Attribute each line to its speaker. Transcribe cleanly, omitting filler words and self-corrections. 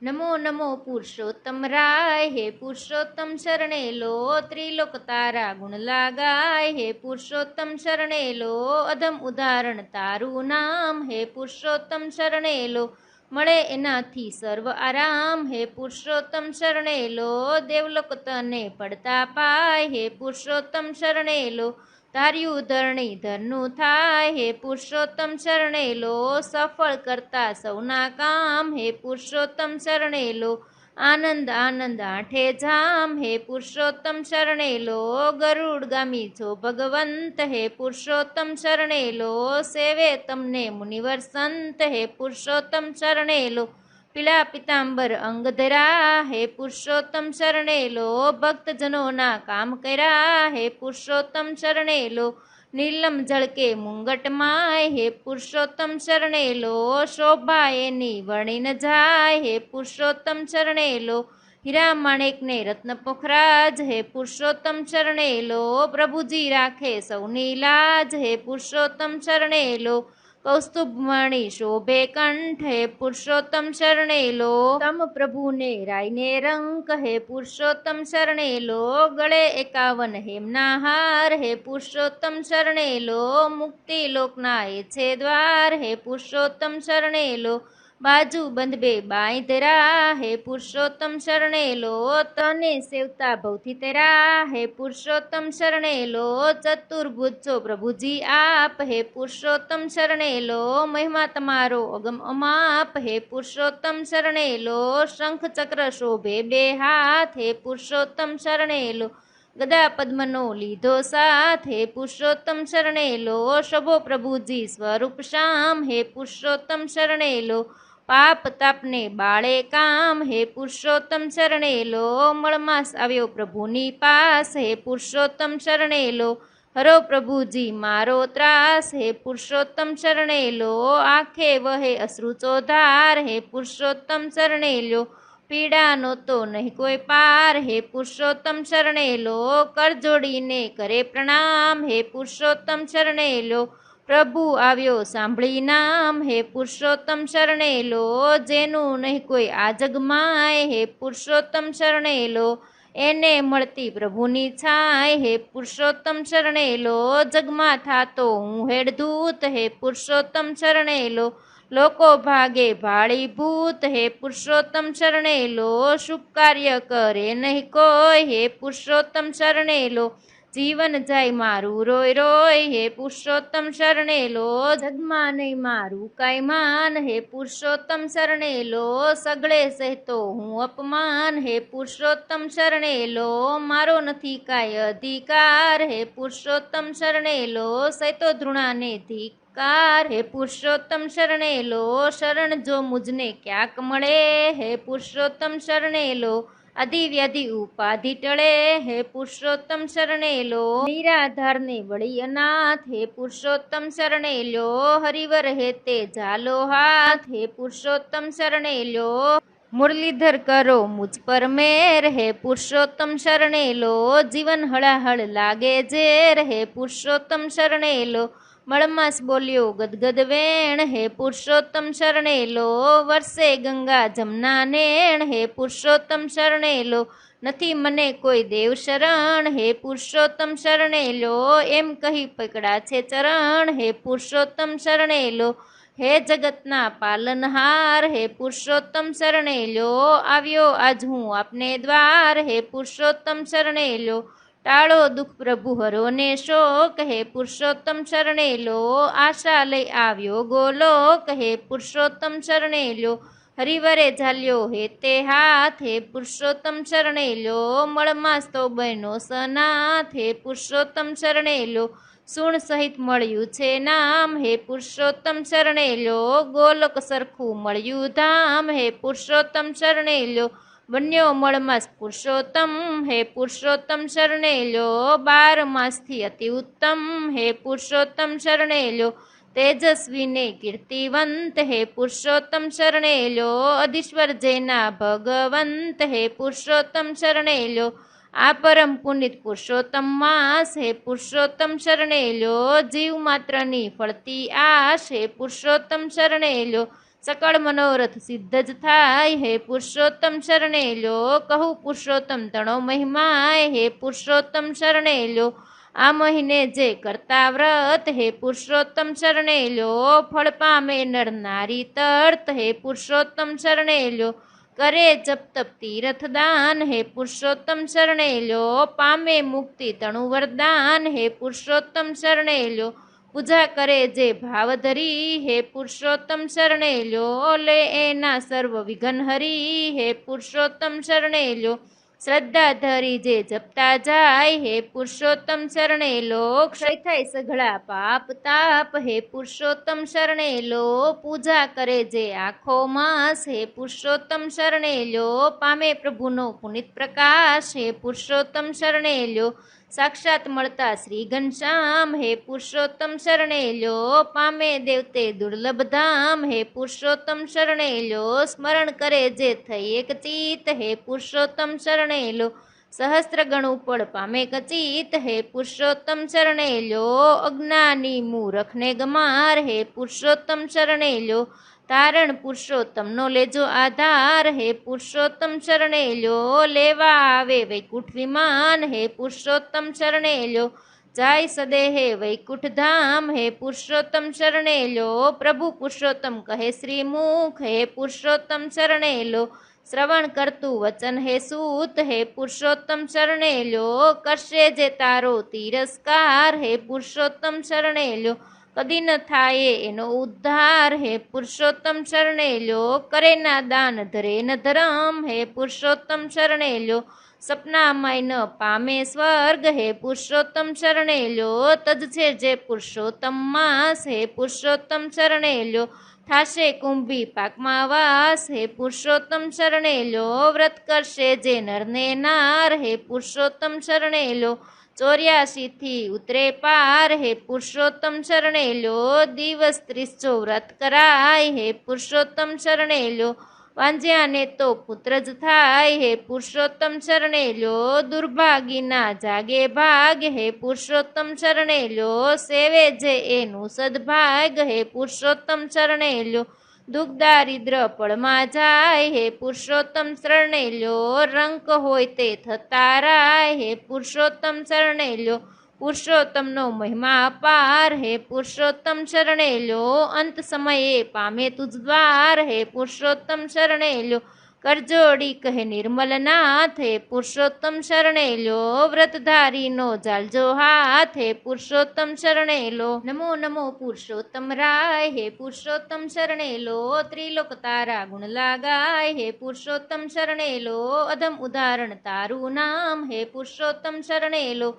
Speaker 1: નમો નમો પુરુષોત્તમ રાય, હે પુરુષોત્તમ શરણે લો. ત્રિલોક તારા ગુણ લાગાય, હે પુરુષોત્તમ શરણે લો. અધમ ઉદાહરણ તારું નામ, હે પુરુષોત્તમ શરણે લો. મળે એનાથી સર્વ આરામ, હે પુરુષોત્તમ શરણે લો. દેવલોક તને પડતા પાય, હે પુરુષોત્તમ શરણે લો. ધાર્યું ધરણી ધરનું થાય, હે પુરુષોત્તમ શરણે લો. સફળ કરતા સૌના કામ, હે પુરુષોત્તમ શરણે લો. આનંદ આનંદ આઠે જામ, હે પુરુષોત્તમ શરણે લો. ગરુડગામી છો ભગવંત, હે પુરુષોત્તમ શરણે લો. સેવે તમને મુનિવર સંત, હે પુરુષોત્તમ શરણે લો. પીળા પિતાંબર અંગધરા, હે પુરુષોત્તમ શરણે લો. ભક્તજનોના કામ કર્યા, હે પુરુષોત્તમ શરણે લો. નીલમ જળકે મુંગટ માય, હે પુરુષોત્તમ શરણે લો. શોભા એની વર્ણિ ન જાય, હે પુરુષોત્તમ શરણે લો. હીરા માણેકને રત્ન પોખરાજ, હે પુરુષોત્તમ શરણે લો. પ્રભુજી રાખે સૌની લાજ, હે પુરુષોત્તમ શરણે લો. કૌસ્તુભમણિ શોભે કંઠ, હે પુરુષોત્તમ શરણે લો. તમ પ્રભુને રાયને રંક, હે પુરુષોત્તમ શરણે લો. ગળે 51 હેમના હાર, હે પુરુષોત્તમ શરણે લો. મુક્તિ લોકના એ છે દ્વાર, હે પુરુષોત્તમ શરણે લો. બાજુ બંધ બાઈ તેરા, હે પુરુષોત્તમ શરણે લો. તને સેવતા ભવથી તેરા, હે પુરુષોત્તમ શરણે લો. ચતુર્ભુજ છો પ્રભુજી આપ, હે પુરુષોત્તમ શરણે લો. મહિમા તમારો અગમ અમાપ, હે પુરુષોત્તમ શરણે લો. શંખ ચક્ર શોભે 2 હાથ, હે પુરુષોત્તમ શરણે લો. ગદા પદ્મનો લીધો સાથ, હે પુરુષોત્તમ શરણે લો. શોભો પ્રભુજી સ્વરૂપ શ્યામ, હે પુરુષોત્તમ શરણે લો. પાપ તાપને બાળે કામ, હે પુરુષોત્તમ શરણે લો. મળમાસ આવ્યો પ્રભુની પાસ, હે પુરુષોત્તમ શરણે લો. હરો પ્રભુજી મારો ત્રાસ, હે પુરુષોત્તમ શરણે લો. આંખે વહે અશ્રુ ચોધાર, હે પુરુષોત્તમ શરણે લો. પીડાનો તો નહીં કોઈ પાર, હે પુરુષોત્તમ શરણે લો. કર જોડીને કરે પ્રણામ, હે પુરુષોત્તમ શરણે લો. પ્રભુ આવ્યો સાંભળી નામ, હે પુરુષોત્તમ શરણે લો. જેનું નહીં કોઈ આ જગમાય, હે પુરુષોત્તમ શરણે લો. એને મળતી પ્રભુની છાય, હે પુરુષોત્તમ શરણે લો. જગમાં થાતો હું હેડધૂત, હે પુરુષોત્તમ શરણે લો. લોકો ભાગે ભાળી ભૂત, હે પુરુષોત્તમ શરણે લો. શુભ કાર્ય કરે નહીં કોઈ, હે પુરુષોત્તમ શરણે લો. જીવન જાય મારું રોય રોય, હે પુરુષોત્તમ શરણે લો. જગમાં નહીં મારું કાંઈ માન, હે પુરુષોત્તમ શરણે લો. સગળે સહેતો હું અપમાન, હે પુરુષોત્તમ શરણે લો. મારો નથી કાંઈ અધિકાર, હે પુરુષોત્તમ શરણે લો. સહેતો ધૃણાને ધિકાર, હે પુરુષોત્તમ શરણે લો. શરણ જો મુજને ક્યાંક મળે, હે પુરુષોત્તમ શરણે લો. આદિ વ્યાધિ ઉપાધિ ટળે, હે પુરુષોત્તમ શરણે લો. નિરાધારને વળી અનાથ, હે પુરુષોત્તમ શરણે લો. હરિવર હેતે ઝાલો હાથ, હે પુરુષોત્તમ શરણે લો. મુરલીધર કરો મુજ પર મેર, હે પુરુષોત્તમ શરણે લો. જીવન હળાહળ લાગે ઝેર, હે પુરુષોત્તમ શરણે લો. મળમાસ બોલ્યો ગદગદ વેણ, હે પુરુષોત્તમ શરણે લો. વર્ષે ગંગા જમના નેણ, હે પુરુષોત્તમ શરણે લો. નથી મને કોઈ દેવ શરણ, હે પુરુષોત્તમ શરણે લો. એમ કહી પકડા છે ચરણ, હે પુરુષોત્તમ શરણે લો. હે જગતના પાલનહાર, હે પુરુષોત્તમ શરણે લો. આવ્યો આજ હું આપને દ્વાર, હે પુરુષોત્તમ શરણે લો. ટાળો દુઃખ પ્રભુ હરો ને શોક, હે પુરુષોત્તમ શરણે લો. આશા લઈ આવ્યો ગોલોક, હે પુરુષોત્તમ શરણે લો. હરિવરે ઝાલ્યો હે તે હાથ, હે પુરુષોત્તમ શરણે લો. મળમાસ તો બહેનો સનાથ, હે પુરુષોત્તમ શરણે લો. સુણ સહિત મળ્યું છે નામ, હે પુરુષોત્તમ શરણે લો. ગોલોક સરખું મળ્યું ધામ, હે પુરુષોત્તમ શરણે લો. બન્યો મળમાસ પુરુષોત્તમ, હે પુરુષોત્તમ શરણે લો. 12 માસથી અતિ ઉત્તમ, હે પુરુષોત્તમ શરણે લો. તેજસ્વીને કીર્તિવંત, હે પુરુષોત્તમ શરણે લો. અધીશ્વર જેના ભગવંત, હે પુરુષોત્તમ શરણે લો. આ પરમ પુનિત પુરુષોત્તમ માસ, હે પુરુષોત્તમ શરણે લો. જીવ માત્રની ફળતી આશ, હે પુરુષોત્તમ શરણે લો. સકળ મનોરથ સિદ્ધ જ થાય. હે પુરુષોત્તમ શરણે લ્યો, કહું પુરુષોત્તમ તણો મહિમાય. હે પુરુષોત્તમ શરણે લ્યો, આ મહિને જે કરતા વ્રત. હે પુરુષોત્તમ શરણે લ્યો, ફળ પામે નર નારી તર્ત. હે પુરુષોત્તમ શરણે લ્યો, કરે જપ તપ તીરથ દાન. હે પુરુષોત્તમ શરણે લ્યો, પામે મુક્તિ તણુ વરદાન. હે પુરુષોત્તમ શરણે લ્યો, પૂજા કરે જે ભાવ ધરી. હે પુરુષોત્તમ શરણે લ્યો, લે એના સર્વ વિઘ્ન હરી. હે પુરુષોત્તમ શરણે લ્યો, શ્રદ્ધા ધરી જે જપતા જાય. હે પુરુષોત્તમ શરણે લો, ક્ષય થાય સઘળા પાપ તાપ. હે પુરુષોત્તમ શરણે લો, પૂજા કરે જે આખો માસ. હે પુરુષોત્તમ શરણે લ્યો, પામે પ્રભુનો પુનિત પ્રકાશ. હે પુરુષોત્તમ શરણે લ્યો, સાક્ષાત મળતા શ્રી ઘનશ્યામ. હે પુરુષોત્તમ શરણે લ્યો, પામે દેવતે દુર્લભ ધામ. હે પુરુષોત્તમ શરણે લ્યો, સ્મરણ કરે જે થઈ એક ચિત. હે પુરુષોત્તમ શરણે લ્યો, સહસ્ત્ર ગણું પળ પામે કચિત. હે પુરુષોત્તમ શરણે લ્યો, અજ્ઞાની મૂરખને ગમાર. હે પુરુષોત્તમ શરણે લ્યો, તારણ પુરુષોત્તમનો લેજો આધાર. હે પુરુષોત્તમ શરણે લ્યો, લેવા આવે વૈકુંઠ વિમાન. હે પુરુષોત્તમ શરણે લ્યો, જાય સદેહે વૈકુંઠ ધામ. હે પુરુષોત્તમ શરણે લ્યો, પ્રભુ પુરુષોત્તમ કહે શ્રીમુખ. હે પુરુષોત્તમ શરણે લ્યો, શ્રવણ કરતું વચન હે સૂત. હે પુરુષોત્તમ શરણે લ્યો, કરશે જે તારો તિરસ્કાર. હે પુરુષોત્તમ શરણે લ્યો, કદી ન થાય એનો ઉદ્ધાર. હે પુરુષોત્તમ શરણે લ્યો, કરે ના દાન ધરે ન ધરમ. હે પુરુષોત્તમ શરણે લ્યો, સપનામાંય ન પામે સ્વર્ગ. હે પુરુષોત્તમ શરણે લ્યો, તજ છે જે પુરુષોત્તમ માસ. હે પુરુષોત્તમ શરણે લ્યો, થાશે કુંભી પાકમાં વાસ. હે પુરુષોત્તમ શરણે લ્યો, વ્રત કરશે જે નરને નાર. હે પુરુષોત્તમ શરણે લ્યો, 84 થી ઉતરે પાર. હે પુરુષોત્તમ શરણે લ્યો, દિવસ 30 વ્રત કરાય. હે પુરુષોત્તમ શરણે લ્યો, વાંજ્યાને તો પુત્ર જ થાય. હે પુરુષોત્તમ શરણે લ્યો, દુર્ભાગીના જાગે ભાગ. હે પુરુષોત્તમ શરણે લ્યો, સેવે જે એનું સદભાગ. હે પુરુષોત્તમ શરણે લ્યો, દુઃખ દારિદ્ર પળમાં જાય. હે પુરુષોત્તમ શરણે લ્યો, રંક હોય તે થતા રાય. હે પુરુષોત્તમ શરણે લ્યો, પુરુષોત્તમનો મહિમા અપાર. હે પુરુષોત્તમ શરણે લ્યો, અંત સમયે પામે તુજ દ્વાર. હે પુરુષોત્તમ શરણે લ્યો, કરજોડી કહે નિર્મલનાથ. હે પુરુષોત્તમ શરણે લ્યો, વ્રતધારીનો જાલજો હાથ. હે પુરુષોત્તમ શરણે લો, નમો નમો પુરુષોત્તમ રાય. હે પુરુષોત્તમ શરણે લો, ત્રિલોક તારા ગુણ લાગાય. હે પુરુષોત્તમ શરણે લો, અધમ ઉદાહરણ તારું નામ. હે પુરુષોત્તમ શરણે લો,